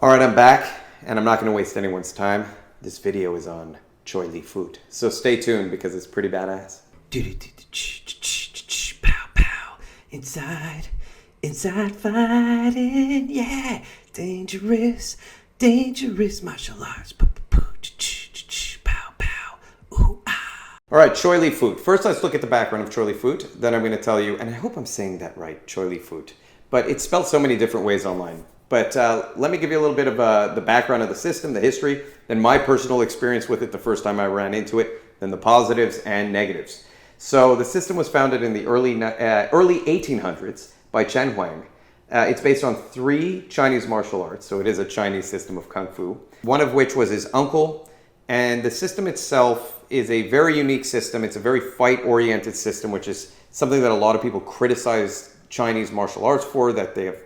All right, I'm back, and I'm not going to waste anyone's time. This video is on Choy Li Fut, so stay tuned because it's pretty badass. Pow pow, inside fighting, yeah, dangerous martial arts. Pow pow, ooh ah. All right, Choy Li Fut. First, let's look at the background of Choy Li Fut. Then I'm going to tell you, and I hope I'm saying that right, Choy Li Fut, but it's spelled so many different ways online. But let me give you a little bit of the background of the system, the history, then my personal experience with it the first time I ran into it, then the positives and negatives. So the system was founded in the early 1800s by Chen Huang. It's based on 3 Chinese martial arts, so it is a Chinese system of Kung Fu, one of which was his uncle. And the system itself is a very unique system. It's a very fight-oriented system, which is something that a lot of people criticize Chinese martial arts for, that they have,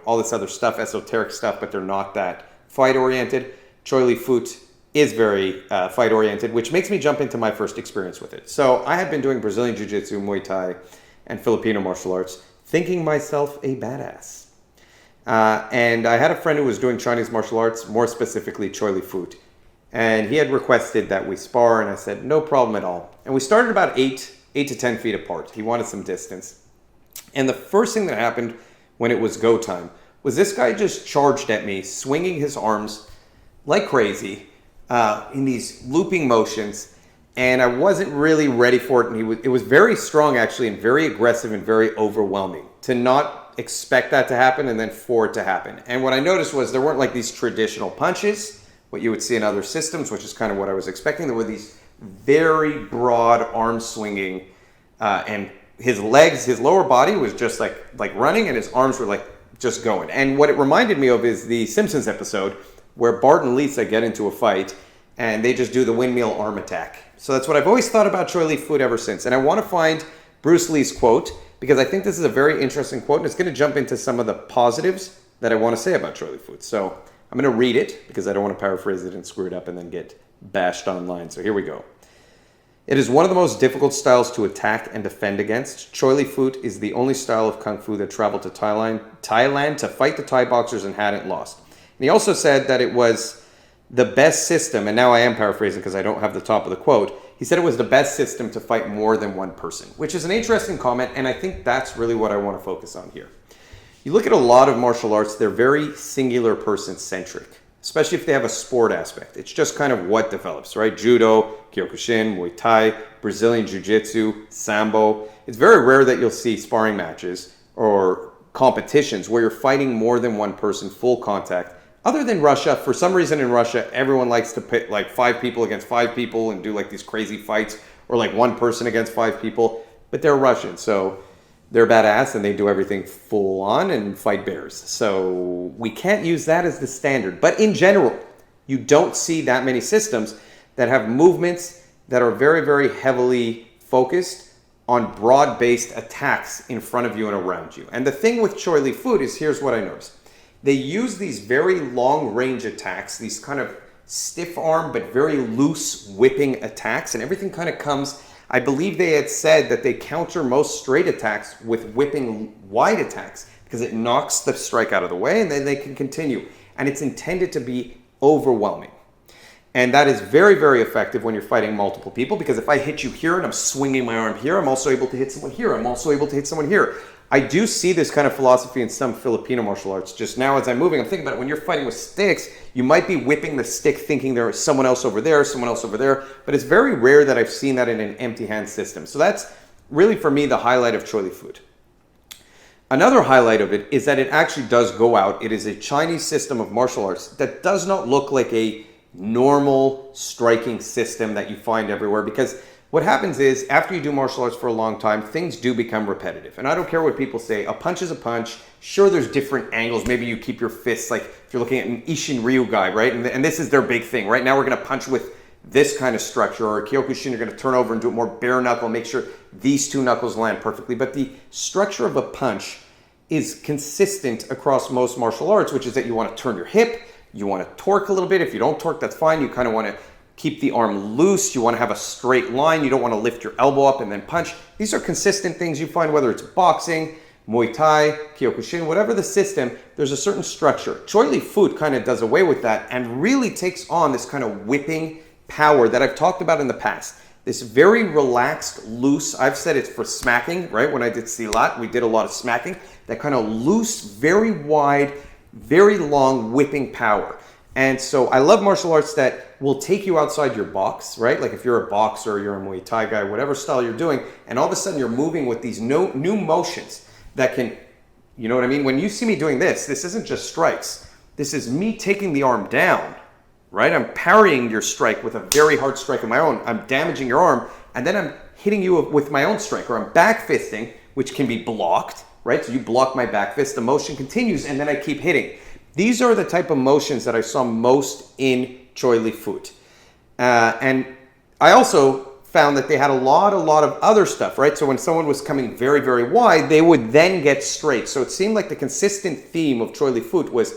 all this other stuff, esoteric stuff, but they're not that fight-oriented. Choy Li Fut is very fight-oriented, which makes me jump into my first experience with it. So I had been doing Brazilian Jiu-Jitsu, Muay Thai, and Filipino martial arts, thinking myself a badass. And I had a friend who was doing Chinese martial arts, more specifically Choy Li Fut. And he had requested that we spar, and I said, no problem at all. And we started about 8 to 10 feet apart. He wanted some distance. And the first thing that happened when it was go time was this guy just charged at me, swinging his arms like crazy in these looping motions. And I wasn't really ready for it. And it was very strong, actually, and very aggressive and very overwhelming to not expect that to happen and then for it to happen. And what I noticed was there weren't like these traditional punches, what you would see in other systems, which is kind of what I was expecting. There were these very broad arm swinging and his legs, his lower body was just like running, and his arms were like just going. And what it reminded me of is the Simpsons episode where Bart and Lisa get into a fight and they just do the windmill arm attack. So that's what I've always thought about Choy Li Fut ever since. And I want to find Bruce Lee's quote because I think this is a very interesting quote, and it's going to jump into some of the positives that I want to say about Choy Li Fut. So I'm going to read it because I don't want to paraphrase it and screw it up and then get bashed online. So here we go. It is one of the most difficult styles to attack and defend against. Choy Li Fut is the only style of Kung Fu that traveled to Thailand to fight the Thai boxers and hadn't lost. And he also said that it was the best system, and now I am paraphrasing because I don't have the top of the quote. He said it was the best system to fight more than one person, which is an interesting comment, and I think that's really what I want to focus on here. You look at a lot of martial arts, they're very singular person-centric, especially if they have a sport aspect. It's just kind of what develops, right? Judo, Kyokushin, Muay Thai, Brazilian Jiu-Jitsu, Sambo. It's very rare that you'll see sparring matches or competitions where you're fighting more than one person, full contact. Other than Russia, for some reason in Russia, everyone likes to pit like 5 people against 5 people and do like these crazy fights, or like 1 person against 5 people. But they're Russian, so they're badass and they do everything full on and fight bears. So we can't use that as the standard. But in general, you don't see that many systems that have movements that are very, very heavily focused on broad-based attacks in front of you and around you. And the thing with Choy Li Fut is, here's what I noticed. They use these very long-range attacks, these kind of stiff arm but very loose whipping attacks, and everything kind of comes. I believe they had said that they counter most straight attacks with whipping wide attacks because it knocks the strike out of the way and then they can continue. And it's intended to be overwhelming. And that is very, very effective when you're fighting multiple people, because if I hit you here and I'm swinging my arm here, I'm also able to hit someone here. I'm also able to hit someone here. I do see this kind of philosophy in some Filipino martial arts. Just now as I'm moving, I'm thinking about it. When you're fighting with sticks, you might be whipping the stick thinking there is someone else over there, someone else over there. But it's very rare that I've seen that in an empty hand system. So that's really, for me, the highlight of Choy Li Fut. Another highlight of it is that it actually does go out. It is a Chinese system of martial arts that does not look like a normal striking system that you find everywhere, because what happens is after you do martial arts for a long time, things do become repetitive. And I don't care what people say, a punch is a punch. Sure, there's different angles. Maybe you keep your fists, like if you're looking at an Ishin Ryu guy, right? And this is their big thing. Right now we're going to punch with this kind of structure, or a Kyokushin, you're going to turn over and do it more bare knuckle, make sure these 2 knuckles land perfectly. But the structure of a punch is consistent across most martial arts, which is that you want to turn your hip, you want to torque a little bit. If you don't torque, that's fine. You kind of want to keep the arm loose. You want to have a straight line. You don't want to lift your elbow up and then punch. These are consistent things you find whether it's boxing, Muay Thai, Kyokushin, whatever the system, there's a certain structure. Choy Li Fut kind of does away with that and really takes on this kind of whipping power that I've talked about in the past. This very relaxed, loose, I've said it's for smacking, right? When I did Silat, we did a lot of smacking. That kind of loose, very wide, very long whipping power. And so I love martial arts that will take you outside your box, right? Like if you're a boxer, you're a Muay Thai guy, whatever style you're doing, and all of a sudden you're moving with these new motions that can, you know what I mean? When you see me doing this isn't just strikes. This is me taking the arm down, right? I'm parrying your strike with a very hard strike of my own. I'm damaging your arm, and then I'm hitting you with my own strike, or I'm back fisting, which can be blocked, right? So you block my back fist, the motion continues, and then I keep hitting. These are the type of motions that I saw most in Choy Li Fut. And I also found that they had a lot of other stuff, right? So when someone was coming very, very wide, they would then get straight. So it seemed like the consistent theme of Choy Li Fut was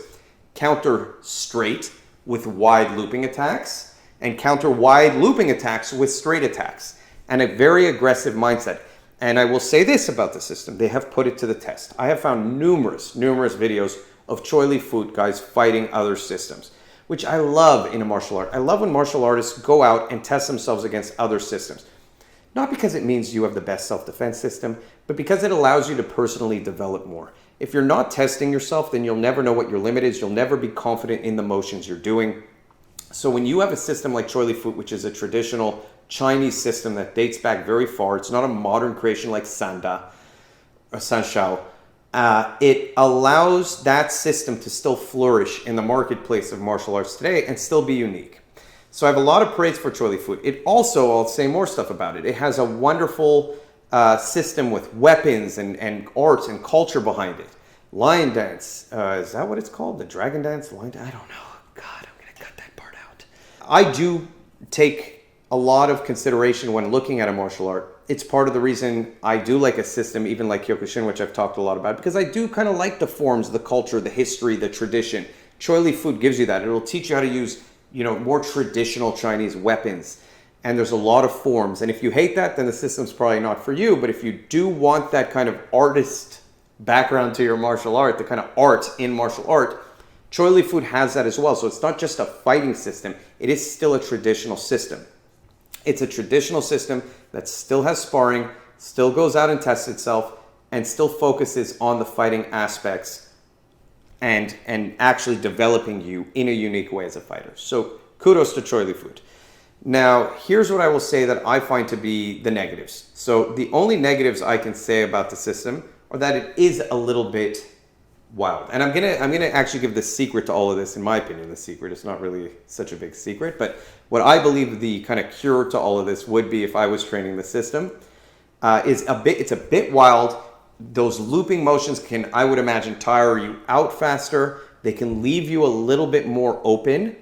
counter straight with wide looping attacks and counter wide looping attacks with straight attacks, and a very aggressive mindset. And I will say this about the system, they have put it to the test. I have found numerous videos of Choy Li Fut guys fighting other systems, which I love in a martial art. I love when martial artists go out and test themselves against other systems. Not because it means you have the best self-defense system, but because it allows you to personally develop more. If you're not testing yourself, then you'll never know what your limit is. You'll never be confident in the motions you're doing. So when you have a system like Choy Li Fut, which is a traditional Chinese system that dates back very far, it's not a modern creation like Sanda or Sanshao, it allows that system to still flourish in the marketplace of martial arts today and still be unique. So I have a lot of praise for Choy Li Fut. It also, I'll say more stuff about it, it has a wonderful system with weapons and arts and culture behind it. Lion dance, is that what it's called? The dragon dance? Lion dance? I don't know. God, I'm going to cut that part out. I do take a lot of consideration when looking at a martial art. It's part of the reason I do like a system, even like Kyokushin, which I've talked a lot about, because I do kind of like the forms, the culture, the history, the tradition. Choy Li Fut gives you that. It'll teach you how to use, more traditional Chinese weapons. And there's a lot of forms. And if you hate that, then the system's probably not for you. But if you do want that kind of artist background to your martial art, the kind of art in martial art, Choy Li Fut has that as well. So it's not just a fighting system. It is still a traditional system. It's a traditional system that still has sparring, still goes out and tests itself, and still focuses on the fighting aspects and actually developing you in a unique way as a fighter. So kudos to Choy Li Fut. Now, here's what I will say that I find to be the negatives. So the only negatives I can say about the system are that it is a little bit wild. And I'm gonna actually give the secret to all of this, in my opinion, the secret. It's not really such a big secret, but what I believe the kind of cure to all of this would be if I was training the system it's a bit wild. Those looping motions can, I would imagine, tire you out faster. They can leave you a little bit more open,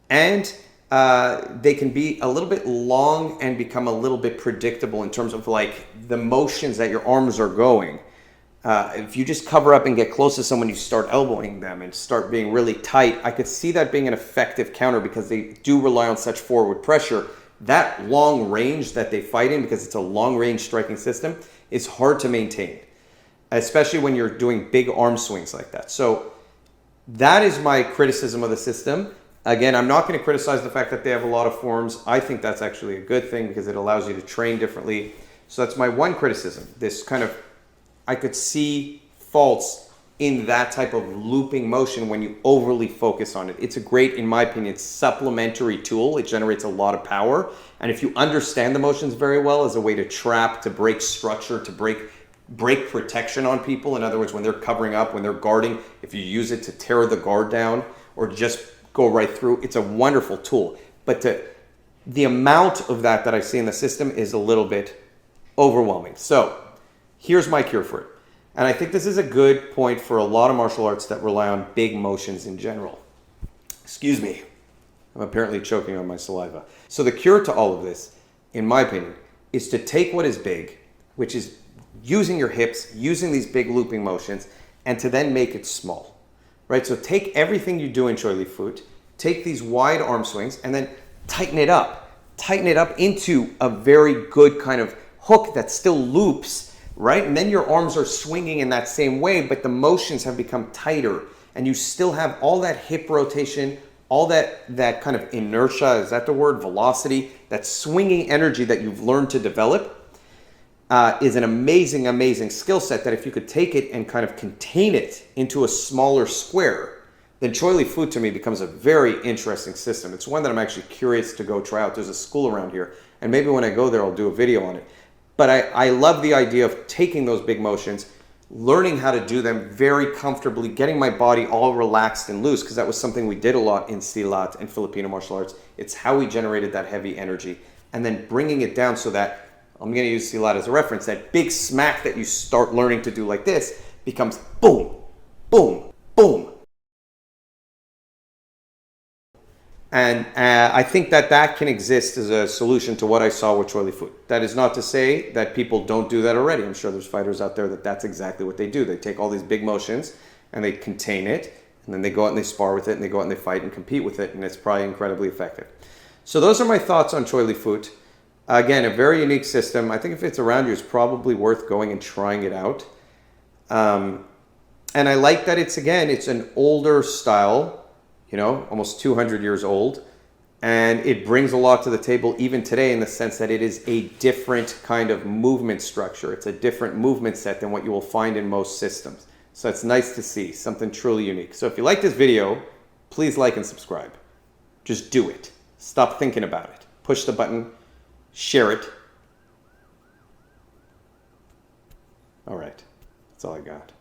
and they can be a little bit long and become a little bit predictable in terms of like the motions that your arms are going. If you just cover up and get close to someone, you start elbowing them and start being really tight. I could see that being an effective counter because they do rely on such forward pressure. That long range that they fight in, because it's a long range striking system, is hard to maintain, especially when you're doing big arm swings like that. So that is my criticism of the system. Again, I'm not going to criticize the fact that they have a lot of forms. I think that's actually a good thing because it allows you to train differently. So that's my one criticism. This kind of, I could see faults in that type of looping motion when you overly focus on it. It's a great, in my opinion, supplementary tool. It generates a lot of power. And if you understand the motions very well as a way to trap, to break structure, to break protection on people. In other words, when they're covering up, when they're guarding, if you use it to tear the guard down or just go right through, it's a wonderful tool. But the amount of that I see in the system is a little bit overwhelming. So here's my cure for it. And I think this is a good point for a lot of martial arts that rely on big motions in general. Excuse me. I'm apparently choking on my saliva. So the cure to all of this, in my opinion, is to take what is big, which is using your hips, using these big looping motions, and to then make it small. Right? So take everything you do in Choy Li Fut, take these wide arm swings, and then tighten it up. Tighten it up into a very good kind of hook that still loops right? And then your arms are swinging in that same way, but the motions have become tighter, and you still have all that hip rotation, all that kind of inertia, is that the word? Velocity, that swinging energy that you've learned to develop is an amazing, amazing skill set that if you could take it and kind of contain it into a smaller square, then Choy Li Fut to me becomes a very interesting system. It's one that I'm actually curious to go try out. There's a school around here, and maybe when I go there, I'll do a video on it. But I love the idea of taking those big motions, learning how to do them very comfortably, getting my body all relaxed and loose, because that was something we did a lot in Silat and Filipino martial arts. It's how we generated that heavy energy, and then bringing it down so that, I'm going to use Silat as a reference, that big smack that you start learning to do like this becomes boom, boom, boom. And I think that can exist as a solution to what I saw with Choy Li Fut. That is not to say that people don't do that already. I'm sure there's fighters out there that's exactly what they do. They take all these big motions and they contain it, and then they go out and they spar with it, and they go out and they fight and compete with it, and it's probably incredibly effective. So those are my thoughts on Choy Li Fut. Again, a very unique system. I think if it's around you, it's probably worth going and trying it out. And I like that it's an older style, almost 200 years old. And it brings a lot to the table even today in the sense that it is a different kind of movement structure. It's a different movement set than what you will find in most systems. So it's nice to see something truly unique. So if you like this video, please like and subscribe. Just do it. Stop thinking about it. Push the button, share it. All right, that's all I got.